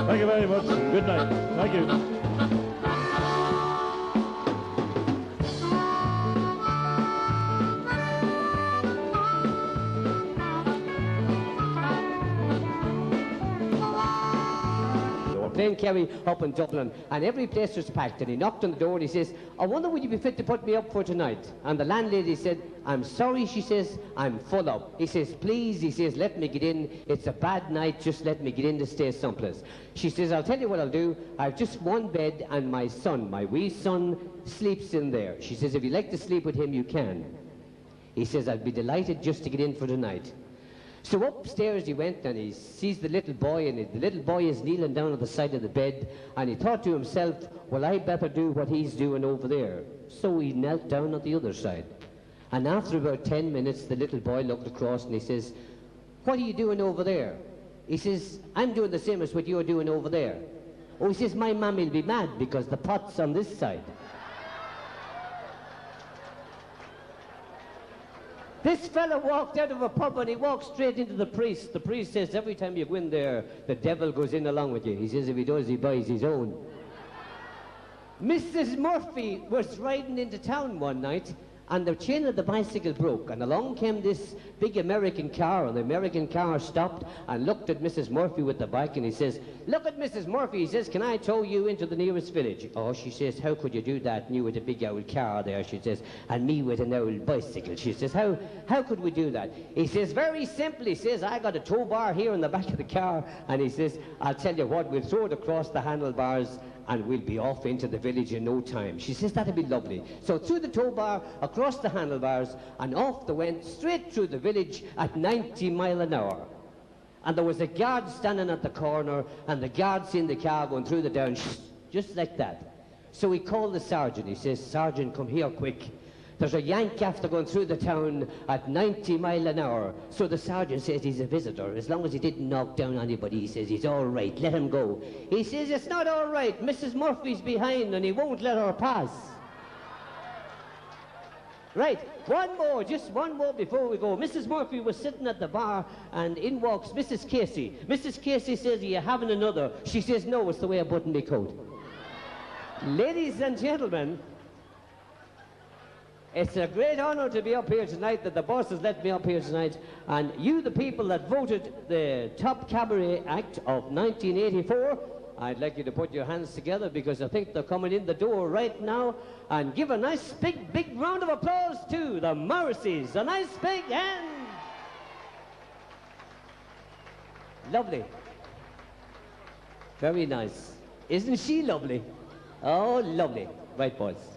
Thank you very much. Good night. Thank you. Playing Kerry up in Dublin, and every place was packed, and he knocked on the door and he says, I wonder would you be fit to put me up for tonight? And the landlady said, I'm sorry, she says, I'm full up. He says, please, he says, let me get in. It's a bad night, just let me get in to stay someplace. She says, I'll tell you what I'll do. I've just one bed and my son, my wee son, sleeps in there. She says, if you'd like to sleep with him, you can. He says, I'd be delighted just to get in for the night. So upstairs he went and he sees the little boy, and the little boy is kneeling down at the side of the bed, and he thought to himself, well, I better do what he's doing over there. So he knelt down at the other side. And after about 10 minutes, the little boy looked across and he says, what are you doing over there? He says, I'm doing the same as what you're doing over there. Oh, he says, my mum will be mad because the pot's on this side. This fella walked out of a pub and he walked straight into the priest. The priest says, every time you go in there, the devil goes in along with you. He says, if he does, he buys his own. Mrs. Murphy was riding into town one night, and the chain of the bicycle broke, and along came this big American car, and the American car stopped and looked at Mrs. Murphy with the bike, and he says, look at Mrs. Murphy. He says, can I tow you into the nearest village? Oh, she says, how could you do that, and you with a big old car there, she says, and me with an old bicycle. She says, how could we do that? He says, very simple. He says, I got a tow bar here in the back of the car, and he says, I'll tell you what, we'll throw it across the handlebars and we'll be off into the village in no time. She says, that'd be lovely. So through the tow bar, across the handlebars, and off they went, straight through the village at 90 miles an hour. And there was a guard standing at the corner, and the guard seen the car going through the town, just like that. So he called the sergeant. He says, Sergeant, come here quick. There's a Yank after going through the town at 90 miles an hour. So the sergeant says he's a visitor. As long as he didn't knock down anybody, he says he's all right, let him go. He says it's not all right. Mrs. Murphy's behind and he won't let her pass. Right, one more, just one more before we go. Mrs. Murphy was sitting at the bar, and in walks Mrs. Casey. Mrs. Casey says, are you having another? She says, no, it's the way I button my coat. Ladies and gentlemen, it's a great honour to be up here tonight, that the boss has let me up here tonight. And you, the people that voted the top cabaret act of 1984, I'd like you to put your hands together because I think they're coming in the door right now. And give a nice big round of applause to the Morrisseys. A nice big hand. Lovely. Very nice. Isn't she lovely? Oh, lovely. Right, boys.